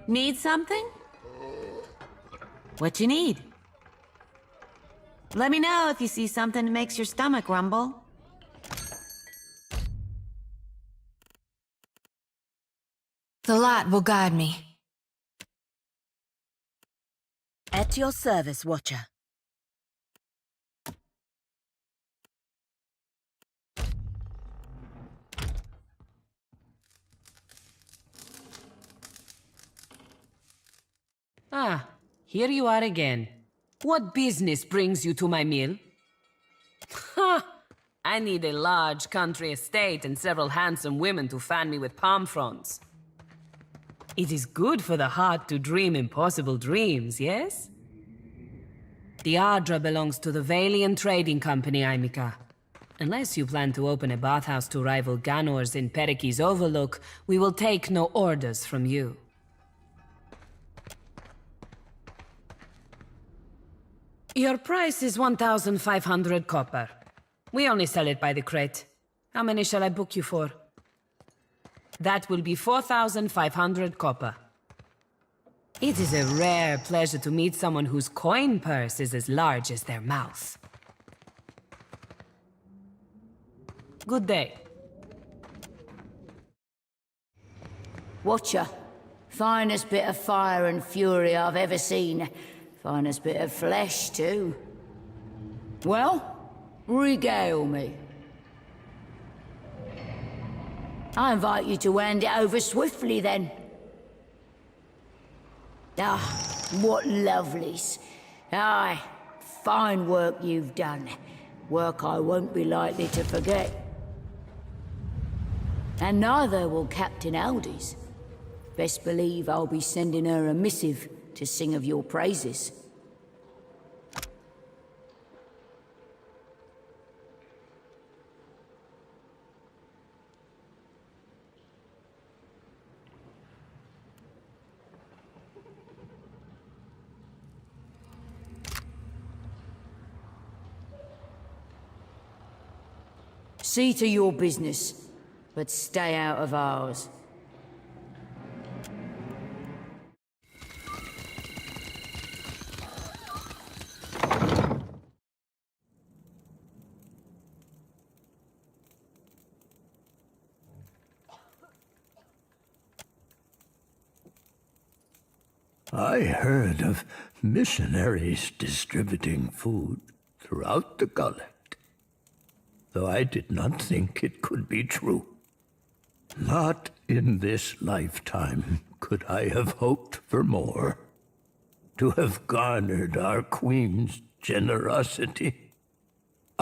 Need something? What you need? Let me know if you see something that makes your stomach rumble. The light will guide me. At your service, Watcher. Ah, here you are again. What business brings you to my mill? Ha! I need a large country estate and several handsome women to fan me with palm fronds. It is good for the heart to dream impossible dreams, yes? The Ardra belongs to the Valiant Trading Company, Aimika. Unless you plan to open a bathhouse to rival Ganor's in Periki's Overlook, we will take no orders from you. Your price is 1,500 copper. We only sell it by the crate. How many shall I book you for? That will be 4,500 copper. It is a rare pleasure to meet someone whose coin purse is as large as their mouth. Good day. Watcher. Finest bit of fire and fury I've ever seen. Finest bit of flesh, too. Well, regale me. I invite you to hand it over swiftly, then. Ah, what lovelies. Aye, fine work you've done. Work I won't be likely to forget. And neither will Captain Aldi's. Best believe I'll be sending her a missive to sing of your praises. See to your business, but stay out of ours. I heard of missionaries distributing food throughout the gullet, though I did not think it could be true. Not in this lifetime could I have hoped for more. To have garnered our queen's generosity.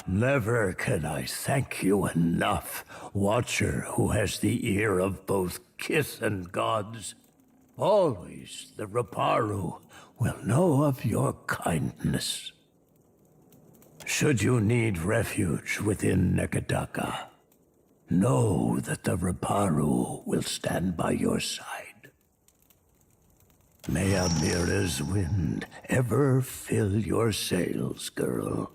Never can I thank you enough, Watcher who has the ear of both kith and gods. Always the Raparu will know of your kindness. Should you need refuge within Nekadaka, know that the Raparu will stand by your side. May Amira's wind ever fill your sails, girl.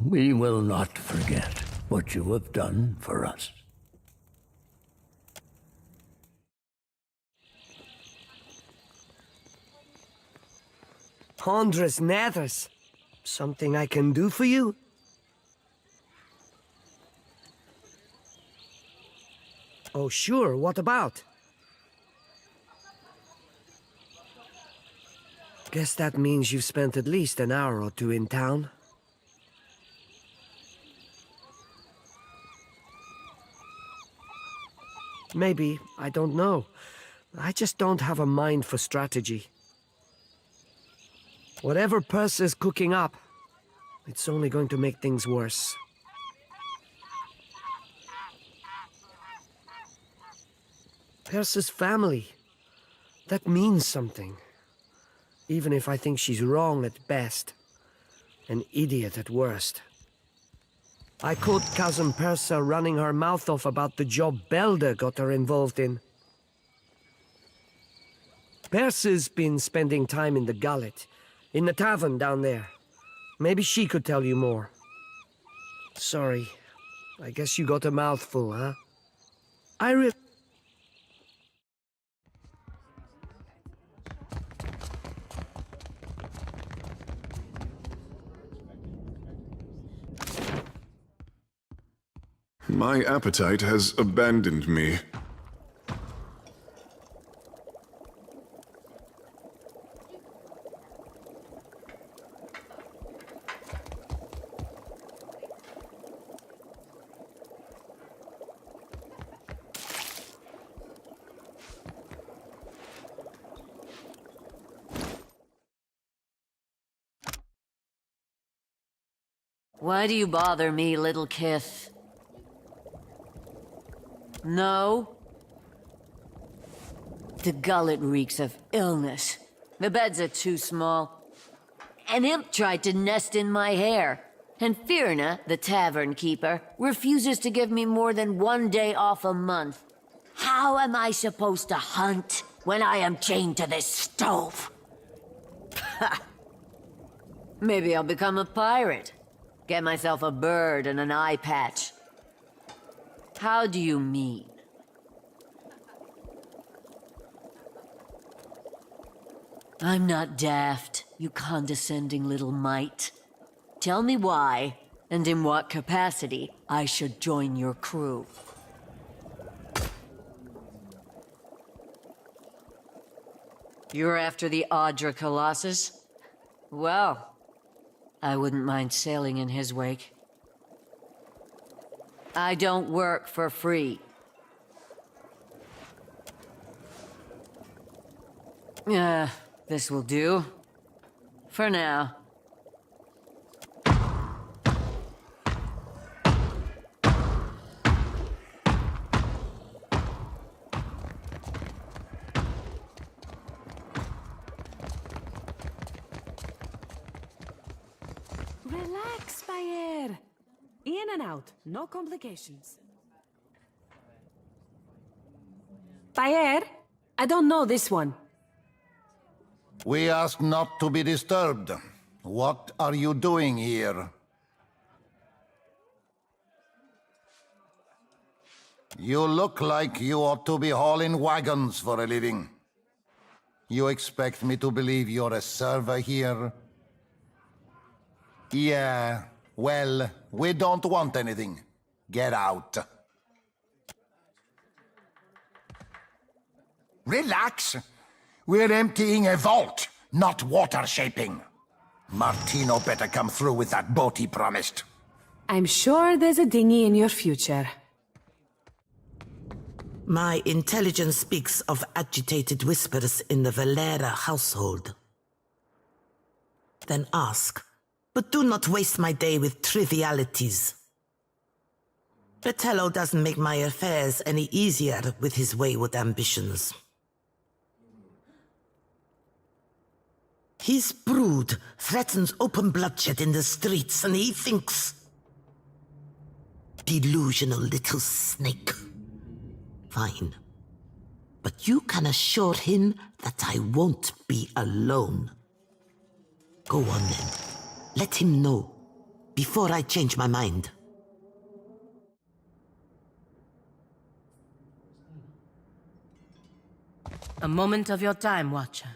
We will not forget what you have done for us. Hundreds nethers. Something I can do for you? Oh, sure. What about? Guess that means you've spent at least an hour or two in town. Maybe. I don't know. I just don't have a mind for strategy. Whatever Perse is cooking up, it's only going to make things worse. Perse's family. That means something. Even if I think she's wrong at best. An idiot at worst. I caught cousin Perse running her mouth off about the job Belder got her involved in. Perse's been spending time in the gullet. In the tavern down there. Maybe she could tell you more. Sorry. I guess you got a mouthful, huh? My appetite has abandoned me. Why do you bother me, little kith? No? The gullet reeks of illness. The beds are too small. An imp tried to nest in my hair, and Firna, the tavern keeper, refuses to give me more than 1 day off a month. How am I supposed to hunt when I am chained to this stove? Maybe I'll become a pirate. Get myself a bird and an eye patch. How do you mean? I'm not daft, you condescending little mite. Tell me why, and in what capacity, I should join your crew. You're after the Audra Colossus? Well, I wouldn't mind sailing in his wake. I don't work for free. This will do. For now. Relax, Bayer. In and out, no complications. Bayer, I don't know this one. We ask not to be disturbed. What are you doing here? You look like you ought to be hauling wagons for a living. You expect me to believe you're a server here? Yeah, well, we don't want anything. Get out. Relax. We're emptying a vault, not water shaping. Martino better come through with that boat he promised. I'm sure there's a dinghy in your future. My intelligence speaks of agitated whispers in the Valera household. Then ask, but do not waste my day with trivialities. Fratello doesn't make my affairs any easier with his wayward ambitions. His brood threatens open bloodshed in the streets, and he thinks... Delusional little snake. Fine. But you can assure him that I won't be alone. Go on then. Let him know, before I change my mind. A moment of your time, Watcher.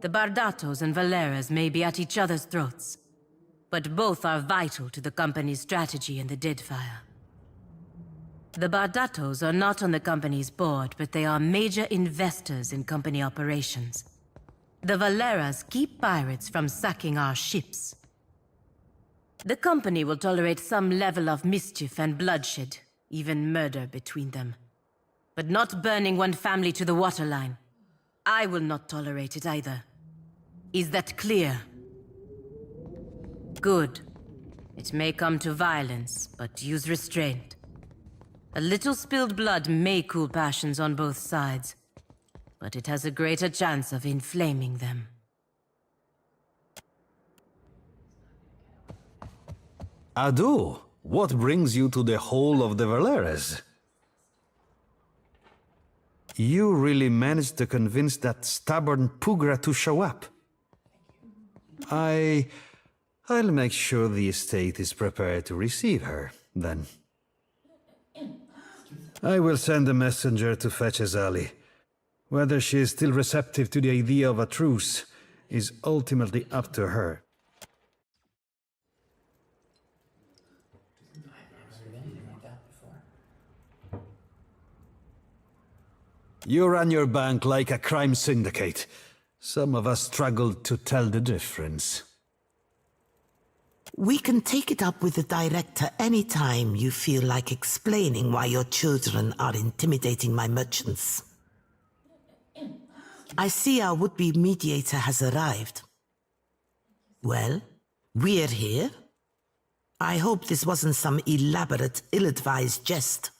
The Bardatos and Valeras may be at each other's throats, but both are vital to the company's strategy in the Deadfire. The Bardatos are not on the company's board, but they are major investors in company operations. The Valeras keep pirates from sacking our ships. The company will tolerate some level of mischief and bloodshed, even murder between them. But not burning one family to the waterline. I will not tolerate it either. Is that clear? Good. It may come to violence, but use restraint. A little spilled blood may cool passions on both sides, but it has a greater chance of inflaming them. Ado, what brings you to the Hall of the Valeras? You really managed to convince that stubborn Pugra to show up. I'll make sure the estate is prepared to receive her, then. I will send a messenger to fetch Azali. Whether she is still receptive to the idea of a truce is ultimately up to her. You run your bank like a crime syndicate. Some of us struggle to tell the difference. We can take it up with the director anytime you feel like explaining why your children are intimidating my merchants. I see our would-be mediator has arrived. Well, we're here. I hope this wasn't some elaborate, ill-advised jest.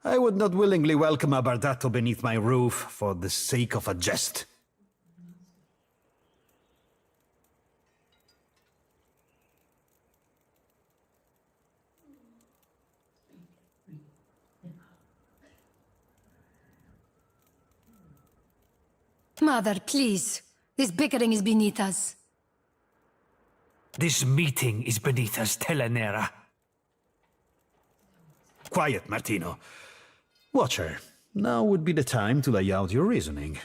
I would not willingly welcome a Bardato beneath my roof for the sake of a jest. Mother, please. This bickering is beneath us. This meeting is beneath us, Telenera. Quiet, Martino. Watcher, now would be the time to lay out your reasoning.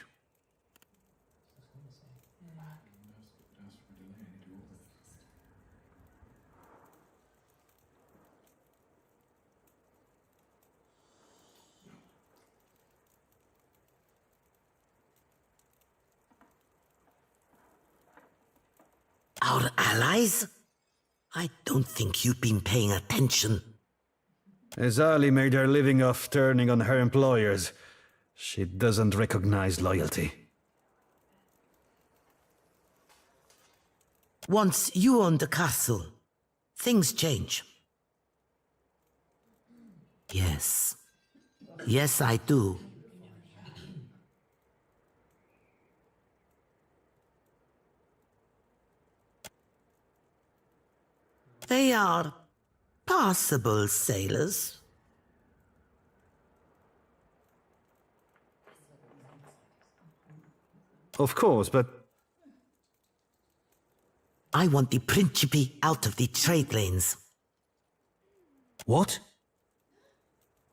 Our allies? I don't think you've been paying attention. Azali made her living off turning on her employers. She doesn't recognize loyalty. Once you own the castle, things change. Yes. Yes, I do. They are passable sailors. Of course, but... I want the Principe out of the trade lanes. What?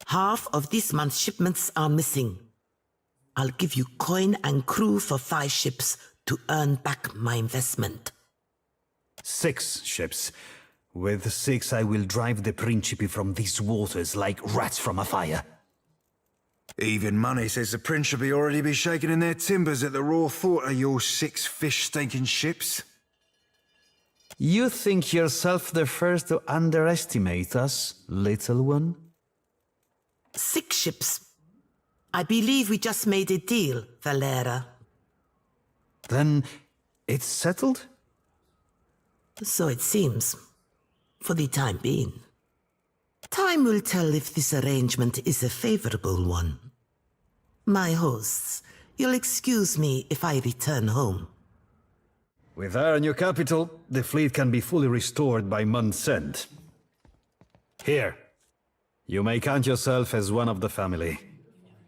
Half of this month's shipments are missing. I'll give you coin and crew for 5 ships to earn back my investment. 6 ships. With 6, I will drive the Principe from these waters like rats from a fire. Even money says the Principe already be shaking in their timbers at the raw thought of your 6 fish-stinking ships. You think yourself the first to underestimate us, little one? 6 ships. I believe we just made a deal, Valera. Then it's settled? So it seems. For the time being. Time will tell if this arrangement is a favorable one. My hosts, you'll excuse me if I return home. With our new capital, the fleet can be fully restored by month's end. Here, you may count yourself as one of the family.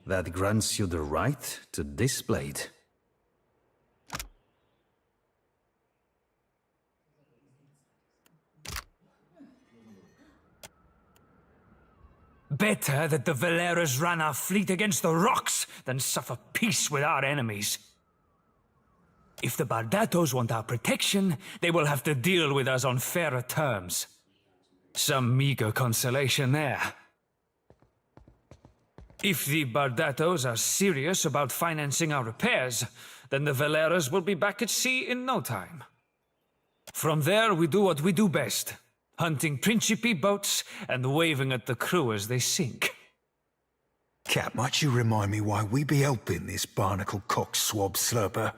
That grants you the right to display it. Better that the Valeras ran our fleet against the rocks than suffer peace with our enemies. If the Bardatos want our protection, they will have to deal with us on fairer terms. Some meager consolation there. If the Bardatos are serious about financing our repairs, then the Valeras will be back at sea in no time. From there, we do what we do best. Hunting Principe boats and waving at the crew as they sink. Cap, might you remind me why we be helping this barnacle cock swab slurper?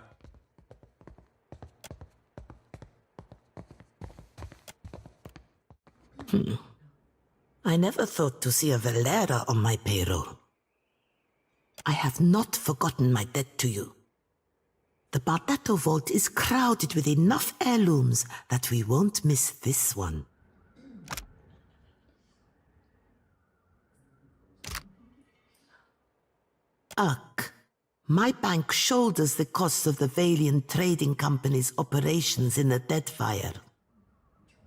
I never thought to see a Valera on my payroll. I have not forgotten my debt to you. The Bardato vault is crowded with enough heirlooms that we won't miss this one. Ugh. My bank shoulders the cost of the Valiant Trading Company's operations in the Deadfire.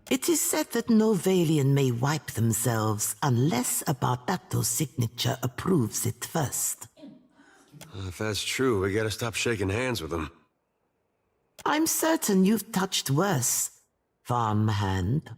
It is said that no Valian may wipe themselves unless a Bardato signature approves it first. If that's true, we gotta stop shaking hands with them. I'm certain you've touched worse, farmhand.